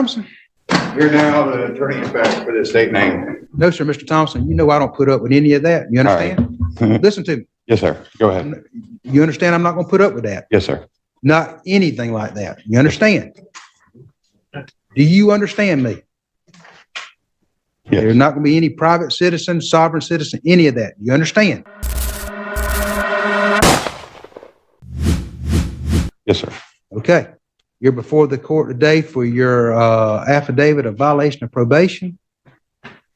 Thompson? You're now the attorney-in-fact for the state name. No, sir, Mr. Thompson. You know I don't put up with any of that. You understand? Right. Listen to me. Yes, sir. Go ahead. You understand I'm not going to put up with that. Yes, sir. Not anything like that. You understand? Do you understand me? Yes. There's not going to be any private citizen, sovereign citizen, any of that. You understand? Yes, sir. Okay. You're before the court today for your affidavit of violation of probation.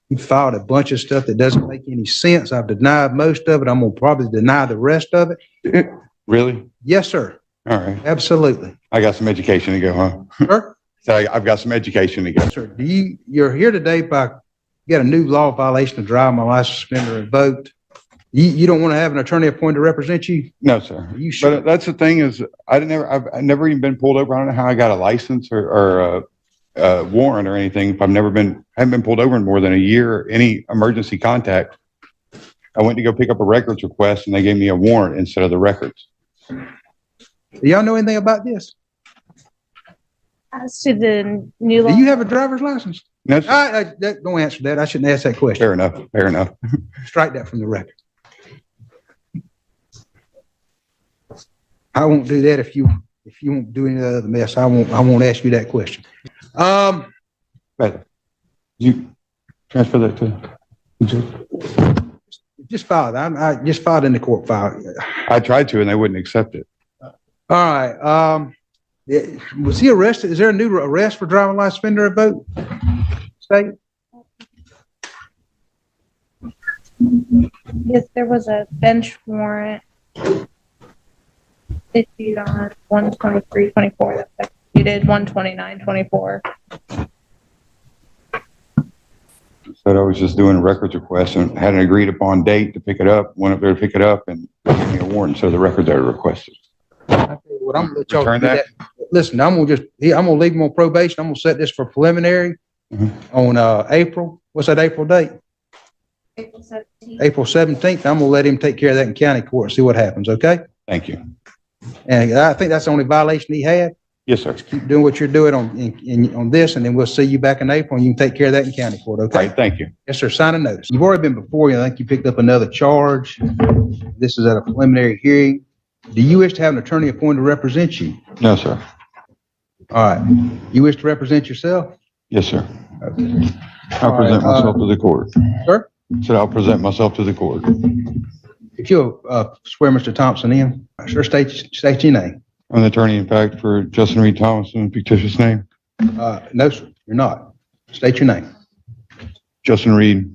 You filed a bunch of stuff that doesn't make any sense. I've denied most of it. I'm going to probably deny the rest of it. Really? Yes, sir. All right. Absolutely. I got some education to go, huh? Sir? So I've got some education to go. Yes, sir. You're here today by, you got a new law violation of driving my license suspended or revoked. You don't want to have an attorney appointed to represent you? No, sir. Are you sure? But that's the thing is, I've never even been pulled over. I don't know how I got a license or a warrant or anything. Haven't been pulled over in more than a year. Any emergency contact. I went to go pick up a records request and they gave me a warrant instead of the records. Do y'all know anything about this? As to the new law. Do you have a driver's license? No, sir. Don't answer that. I shouldn't ask that question. Fair enough. Fair enough. Strike that from the record. I won't do that if you won't do any other mess. I won't ask you that question. But you transfer that to? Just file it. I just filed in the court file. I tried to and they wouldn't accept it. All right. Was he arrested? Is there a new arrest for driving license suspended or revoked? State? Yes, there was a bench warrant issued on 1/23/24 that's executed 1/29/24. Said I was just doing a records request and had an agreed upon date to pick it up. Went up there to pick it up and gave me a warrant. So the records are requested. I tell you what, I'm gonna let y'all Return do that? that. Listen, I'm gonna leave him on probation. I'm gonna set this for preliminary on April. What's that April date? April 17th. April 17th. I'm gonna let him take care of that in county court and see what happens. Okay? Thank you. And I think that's the only violation he had. Yes, sir. Keep doing what you're doing on this, and then we'll see you back in April, and you can take care of that in county court, All okay? right. Thank you. Yes, sir. Sign a notice. You've already been before you. I think you picked up another charge. This is at a preliminary hearing. Do you wish to have an attorney appointed to represent you? No, sir. All right. You wish to represent yourself? Yes, sir. Okay. I'll All right, present myself to the court. Sir? Said I'll present myself to the court. If you'll swear Mr. Thompson in, sure, state your name. I'm the attorney, in fact, for Justin Reed Thompson, fictitious name. No, sir, you're not. State your name. Justin Reed.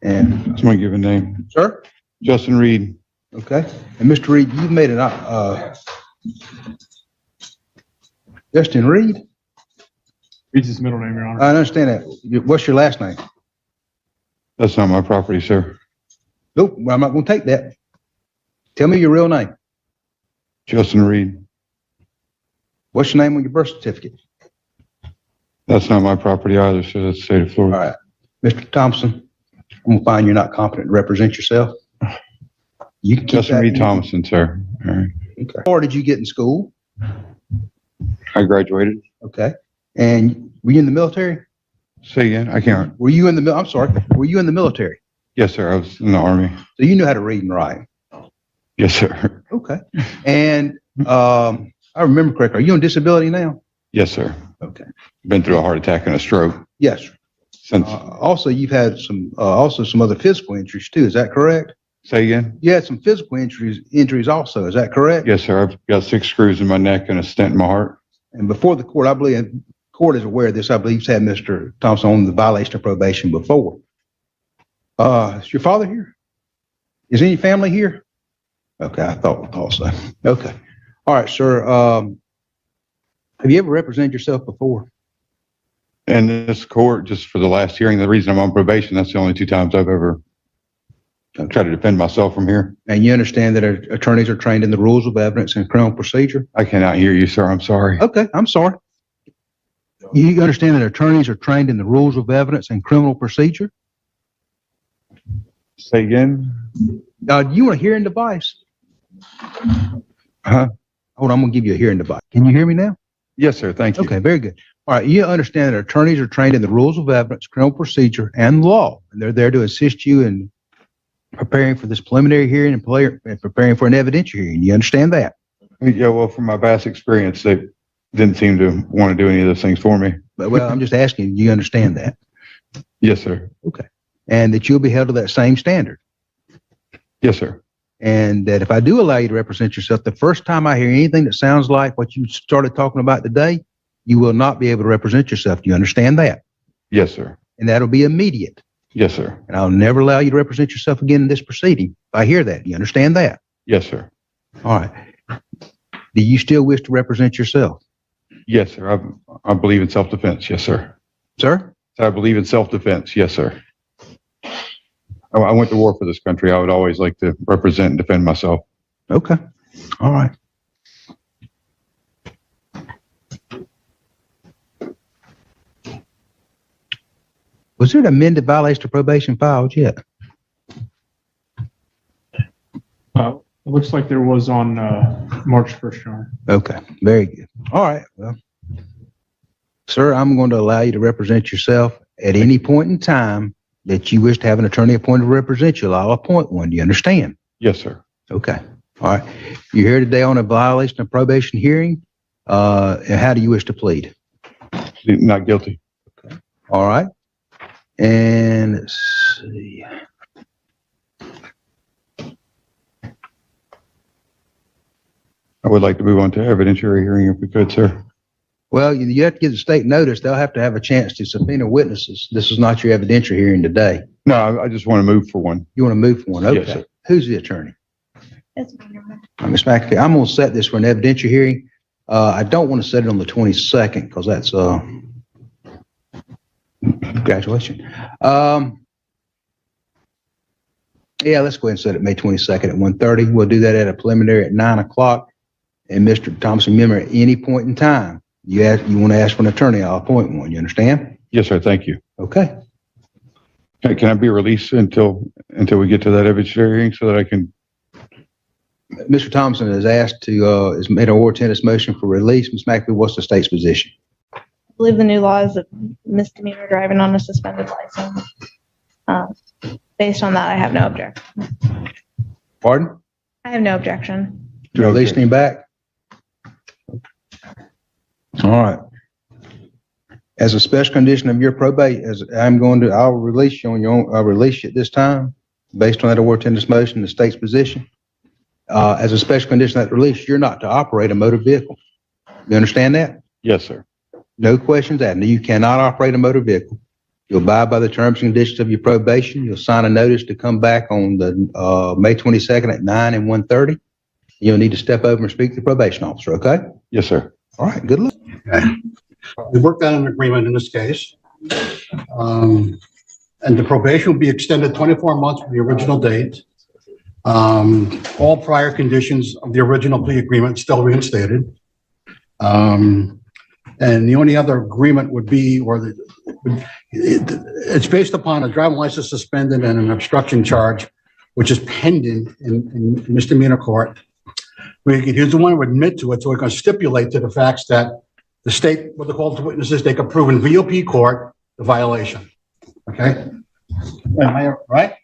And, That's my given name. sir? Justin Reed. Okay. And Mr. Reed, you've made an, Justin Reed? Reed's his middle name, Your Honor. I understand that. What's your last name? That's not my property, sir. Nope, well, I'm not gonna take that. Tell me your real name. Justin Reed. What's your name on your birth certificate? That's not my property either, sir. That's the state of All Florida. right. Mr. Thompson, I'm gonna find you're not competent to represent yourself. You can keep Justin that Reed in your- Thompson, sir. All right. Okay. Or did you get in school? I graduated. Okay. And were you in the military? Say again? I can't. Were you in the, I'm sorry, were you in the military? Yes, sir. I was in the Army. So you knew how to read and write? Yes, sir. Okay. And, I remember correctly, are you on disability now? Yes, sir. Okay. Been through a heart attack and a stroke Yes. sir. since. Also, you've had some other physical injuries too. Is that correct? Say again? You had some physical injuries also. Is that correct? Yes, sir. I've got 6 screws in my neck and a stent in my heart. And before the court, I believe, and court is aware of this, I believe, had Mr. Thompson on the violation of probation before. Is your father here? Is any family here? Okay, I thought so. Okay. All right, sir. Have you ever represented yourself before? And this court, just for the last hearing, the reason I'm on probation, that's the only 2 times I've ever tried to defend myself from here. And you understand that attorneys are trained in the rules of evidence and criminal procedure? I cannot hear you, sir. I'm sorry. Okay, I'm sorry. You understand that attorneys are trained in the rules of evidence and criminal procedure? Say again? Do you want a hearing device? Huh? Hold on, I'm gonna give you a hearing device. Can you hear me now? Yes, sir. Thank you. Okay, very good. All right, you understand that attorneys are trained in the rules of evidence, criminal procedure, and law, and they're there to assist you in preparing for this preliminary hearing and preparing for an evidentiary hearing. You understand that? Yeah, well, from my past experience, they didn't seem to want to do any of those things for me. But, well, I'm just asking, do you understand that? Yes, sir. Okay. And that you'll be held to that same standard. Yes, sir. And that if I do allow you to represent yourself, the first time I hear anything that sounds like what you started talking about today, you will not be able to represent yourself. Do you understand that? Yes, sir. And that'll be immediate. Yes, sir. And I'll never allow you to represent yourself again in this proceeding. If I hear that, do you understand that? Yes, sir. All right. Do you still wish to represent yourself? Yes, sir. I believe in self-defense. Yes, sir. Sir? I believe in self-defense. Yes, sir. I went to war for this country. I would always like to represent and defend myself. Okay. All right. Was there an amended violation of probation filed yet? It looks like there was on March 1st, Your Honor. Okay, very good. All right, well, sir, I'm going to allow you to represent yourself at any point in time that you wish to have an attorney appointed to represent you. I'll appoint one. Do you understand? Yes, sir. Okay. All right. You're here today on a violation of probation hearing. And how do you wish to plead? Not guilty. All right. And let's see. I would like to move on to evidentiary hearing if we could, sir. Well, you have to give the state notice. They'll have to have a chance to subpoena witnesses. This is not your evidentiary hearing today. No, I just want to move for one. You want to move for one? Okay. Yes, sir. Who's the attorney? It's me, Your Honor. Ms. McAfee, I'm going to set this for an evidentiary hearing. I don't want to set it on the 22nd because that's graduation. Yeah, let's go ahead and set it May 22nd at 1:30. We'll do that at a preliminary at 9 o'clock. And Mr. Thompson, remember, at any point in time, you want to ask for an attorney, I'll appoint one. You understand? Yes, sir. Thank you. Okay. Can I be released until we get to that evidentiary hearing so that I can? Mr. Thompson has asked to, has made an oral tennis motion for release. Ms. McAfee, what's the state's position? I believe the new law is a misdemeanor driving on a suspended license. Based on that, I have no objection. Pardon? I have no objection. To releasing him back? All right. As a special condition of your probate, I'll release you on your own, I'll release you at this time, based on that oral tennis motion, the state's position. As a special condition of that release, you're not to operate a motor vehicle. You understand that? Yes, sir. No questions asked. You cannot operate a motor vehicle. You'll abide by the terms and conditions of your probation. You'll sign a notice to come back on the May 22nd at 9 and 1:30. You'll need to step over and speak to the probation officer, okay? Yes, sir. All right, good luck. Okay. We worked out an agreement in this case. And the probation will be extended 24 months from the original date. All prior conditions of the original plea agreement still reinstated. And the only other agreement would be, it's based upon a driving license suspended and an obstruction charge, which is pending in misdemeanor court. He's the one who would admit to it, so we're going to stipulate to the facts that the state, with the call to witnesses, they could prove in VOP court the violation. Okay? Am I right?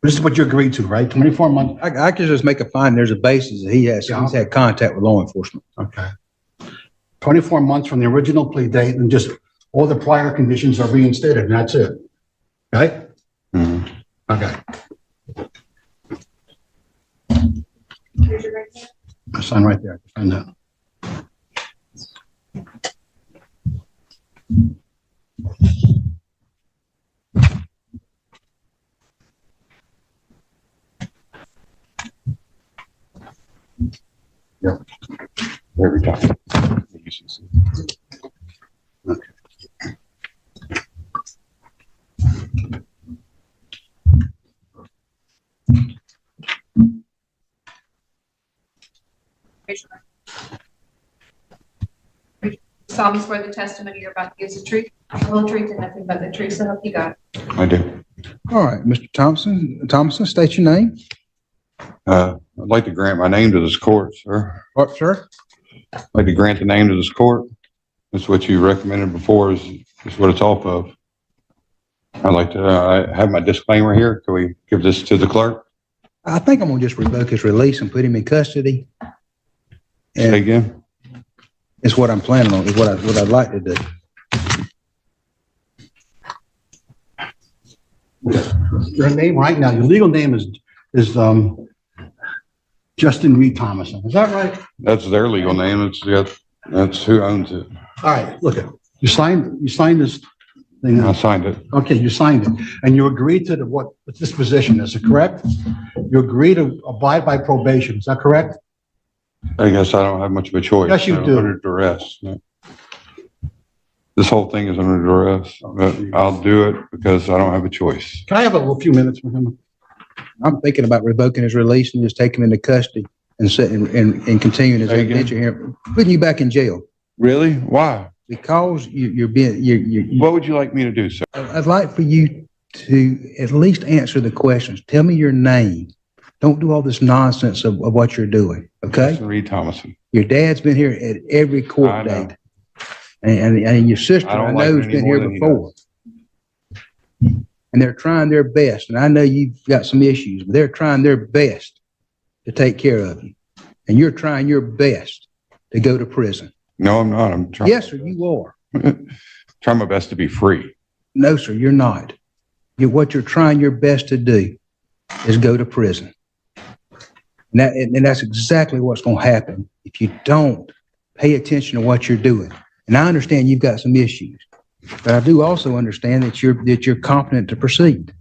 This is what you agreed to, right? 24 months? I can just make a finding there's a basis that he's had contact with law enforcement. Okay. 24 months from the original plea date, and just all the prior conditions are reinstated, and that's it. Okay? Mhm. Okay. I sign right there. Sign that. Yeah. Every time. Okay. Solemnly swear the testimony you're about to give is the truth, the whole truth, and nothing but the truth, so help you God. I do. All right, Mr. Thompson, state your name. I'd like to grant my name to this court, sir. What, sir? I'd like to grant the name to this court. That's what you recommended before is what it's off of. I'd like to have my disclaimer here. Can we give this to the clerk? I think I'm gonna just revoke his release and put him in custody. Say And again? it's what I'm planning on, is what I'd like to do. Your name right now, your legal name is Justin Reed Thompson. Is that right? That's their legal name. That's who owns it. All right, look, you signed this thing. I signed it. Okay, you signed it, and you agreed to what this position is, correct? You agree to abide by probation, is that correct? I guess I don't have much of a choice. Yes, you I'm do. Under duress. This whole thing is under duress, but I'll do it because I don't have a choice. Can I have a few minutes with him? I'm thinking about revoking his release and just taking him into custody and and continuing his Say again? adventure here, putting you back in jail Really? Why? because you're being, What would you like me to do, sir? I'd like for you to at least answer the questions. Tell me your name. Don't do all this nonsense of what you're doing, okay? Justin Reed Thompson. Your dad's been here at every I court know. date. And your sister, I don't I like know, it has been any more here than he before. And they're trying their best. And I know you've got some issues, but they're trying their best to take care of you. And you're trying your best to go to prison. No, I'm not. I'm trying. Yes, sir, you are. Trying my best to be free. No, sir, you're not. What you're trying your best to do is go to prison. And that's exactly what's going to happen if you don't pay attention to what you're doing. And I understand you've got some issues, but I do also understand that you're competent to proceed.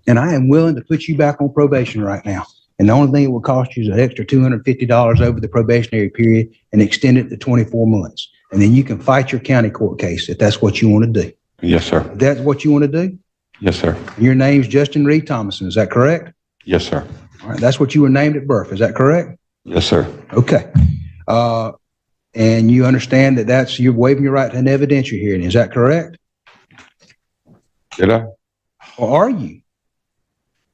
And I am willing to put you back on probation right now. And the only thing it will cost you is an extra $250 over the probationary period and extend it to 24 months. And then you can fight your county court case if that's what you want to do. Yes, sir. If that's what you want to do, Yes, sir. your name's Justin Reed Thompson, is that correct? Yes, sir. All right, that's what you were named at birth, is that correct? Yes, sir. Okay. And you understand that you're waiving your right to an evidentiary hearing, is that correct? Did I? Or are you?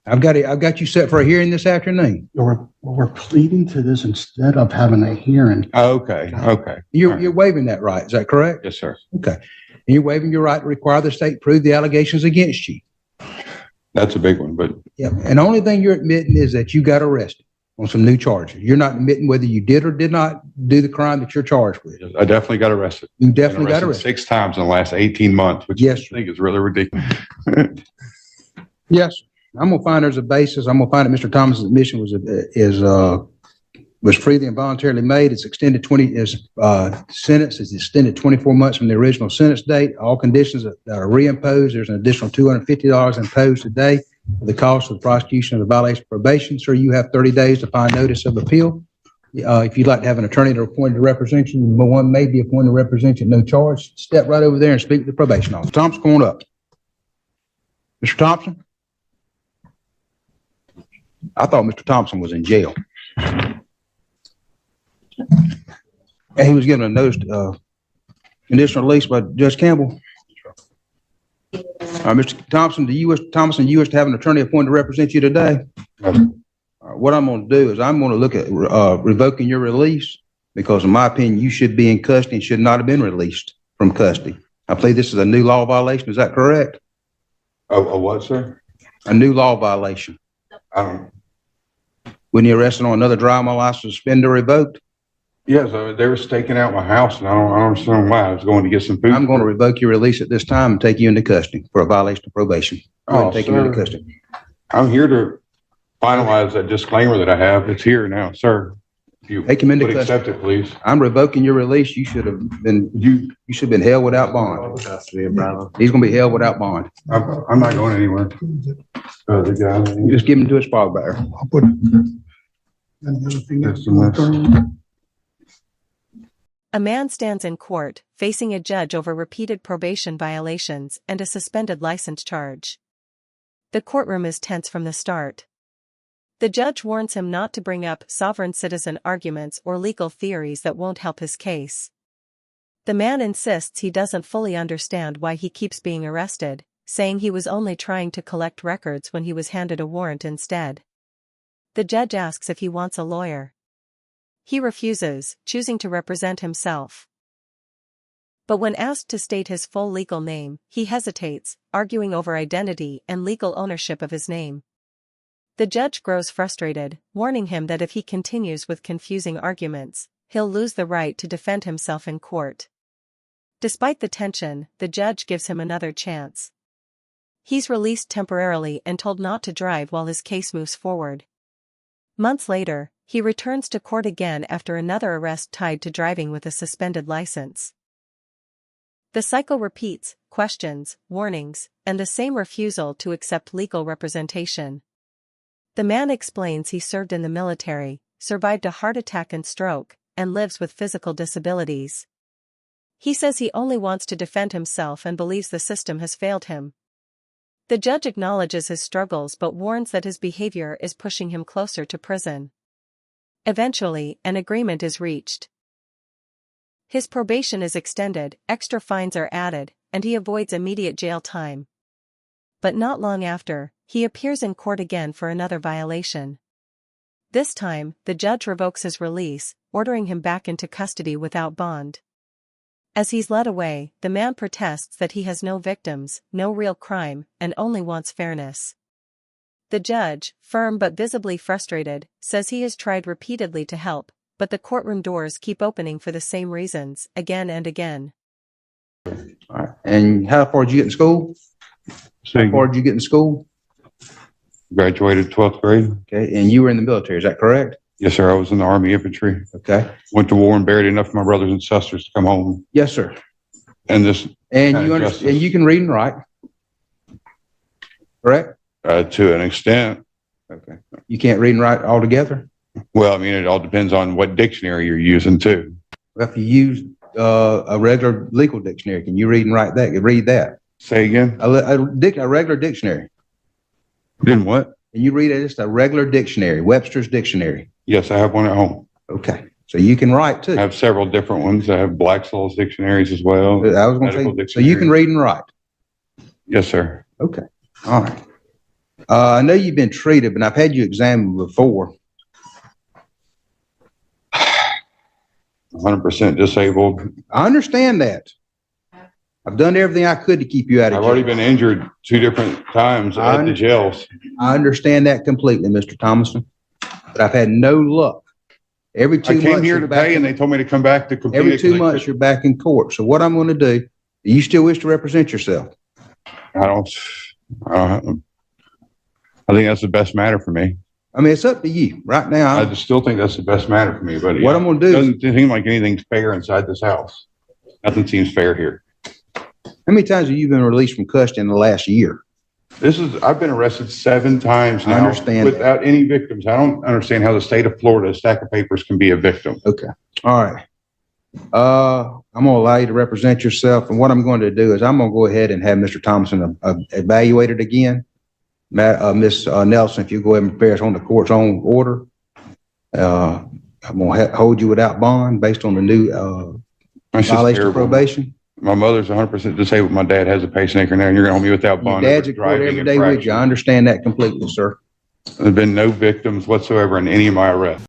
I've got you set for a hearing this afternoon. We're pleading to this instead of having a hearing. Okay. Okay. You're waiving that right, is that correct? Yes, sir. Okay. And you're waiving your right to require the state prove the allegations against you. That's a big one, but Yep. And the only thing you're admitting is that you got arrested on some new charges. You're not admitting whether you did or did not do the crime that you're charged with. I definitely got arrested. You definitely got arrested. 6 times in the last 18 months, which Yes, I sir. think is really ridiculous. Yes, sir. I'm gonna find there's a basis. I'm gonna find that Mr. Thomas's admission was freely and voluntarily made. It's extended sentence is extended 24 months from the original sentence date. All conditions that are reimposed. There's an additional $250 imposed today for the cost of the prosecution of the violation of probation. Sir, you have 30 days to find notice of appeal. If you'd like to have an attorney to appoint to represent you, one may be appointed to represent you at no charge. Step right over there and speak to the probation officer. Thompson, come on up. Mr. Thompson? I thought Mr. Thompson was in jail. And he was given a notice, conditional release by Judge Campbell. Mr. Thompson, you wish to have an attorney appointed to represent you today? What I'm going to do is I'm going to look at revoking your release because in my opinion, you should be in custody and should not have been released from custody. I believe this is a new law violation. Is that correct? A what, sir? A new law violation. I don't. When you arrested on another driving license, suspended or revoked? Yes, they were staking out my house, and I don't understand why. I was going to get some food. I'm going to revoke your release at this time and take you into custody for a violation of probation. Go ahead and take you into sir. custody. I'm here to finalize that disclaimer that I have. It's here now, sir. If you Take him into would custody. accept it, please. I'm revoking your release. You should have been held without bond. He's going to be held without bond. I'm not going anywhere. The guy. You just give him to his father bearer. I'll put. And the other thing That's is, a mess. A man stands in court, facing a judge over repeated probation violations and a suspended license charge. The courtroom is tense from the start. The judge warns him not to bring up sovereign citizen arguments or legal theories that won't help his case. The man insists he doesn't fully understand why he keeps being arrested, saying he was only trying to collect records when he was handed a warrant instead. The judge asks if he wants a lawyer. he refuses, choosing to represent himself. But when asked to state his full legal name, he hesitates, arguing over identity and legal ownership of his name. The judge grows frustrated, warning him that if he continues with confusing arguments, he'll lose the right to defend himself in court. Despite the tension, the judge gives him another chance. He's released temporarily and told not to drive while his case moves forward. Months later, he returns to court again after another arrest tied to driving with a suspended license. The cycle repeats: questions, warnings, and the same refusal to accept legal representation. The man explains he served in the military, survived a heart attack and stroke, and lives with physical disabilities. He says he only wants to defend himself and believes the system has failed him. The judge acknowledges his struggles but warns that his behavior is pushing him closer to prison. Eventually, an agreement is reached. His probation is extended, extra fines are added, and he avoids immediate jail time. But not long after, he appears in court again for another violation. This time, the judge revokes his release, ordering him back into custody without bond. As he's led away, the man protests that he has no victims, no real crime, and only wants fairness. The judge, firm but visibly frustrated, says he has tried repeatedly to help, but the courtroom doors keep opening for the same reasons, again and again. All right. And how far did you get in school? So How far did you get in school? graduated 12th grade. Okay, and you were in the military, is that correct? Yes, sir. I was in the Army infantry. Okay. Went to war and buried enough of my brothers and sisters to come home. Yes, sir. And this, And Kind you of understand, justice. and you can read and write, correct? to an extent, Okay. You can't read and write altogether? well, I mean, it all depends on what dictionary you're using too. Well, if you use a regular legal dictionary, can you read and write that? Read that. Say again? A regular dictionary. Didn't what? And you read it, just a regular dictionary, Webster's dictionary. Yes, I have one at home. Okay. So you can write I too. have several different ones. I have Black's Law's dictionaries as well. I was going to medical say, so you can dictionary. read and write. Yes, sir. Okay. All right. I know you've been treated, but I've had you examined before. 100% disabled. I understand that. I've done everything I could to keep you out of I've jail. already been injured 2 different times at the jails. I understand that completely, Mr. Thomason, but I've had no luck. Every 2 I months. came here you're to back pay in- and they told me to come back to complete Every it 2 'cause I months, you're back in court. So what I'm going to do you still wish to represent yourself? I don't, I think that's the best matter for me. I mean, it's up to you. Right I now, just still think that's the best matter for me, but what I'm going to it do is, doesn't seem like anything's fair inside this house. Nothing seems fair here. how many times have you been released from custody in the last year? I've been arrested 7 times I now understand that. without any victims. I don't understand how the state of Florida, a stack of papers, can be a victim. Okay. All right. I'm going to allow you to represent yourself. And what I'm going to do is I'm going to go ahead and have Mr. Thompson evaluated again. Ms. Nelson, if you go ahead and prepare us on the court's own order, I'm going to hold you without bond based on the new That's just violation of terrible. probation. My mother's 100% disabled. My dad has a pacemaker now, and you're going to hold me without Your bond. dad's over at court driving every day with you. I infraction. understand that completely, sir. There's been no victims whatsoever in any of my arrests.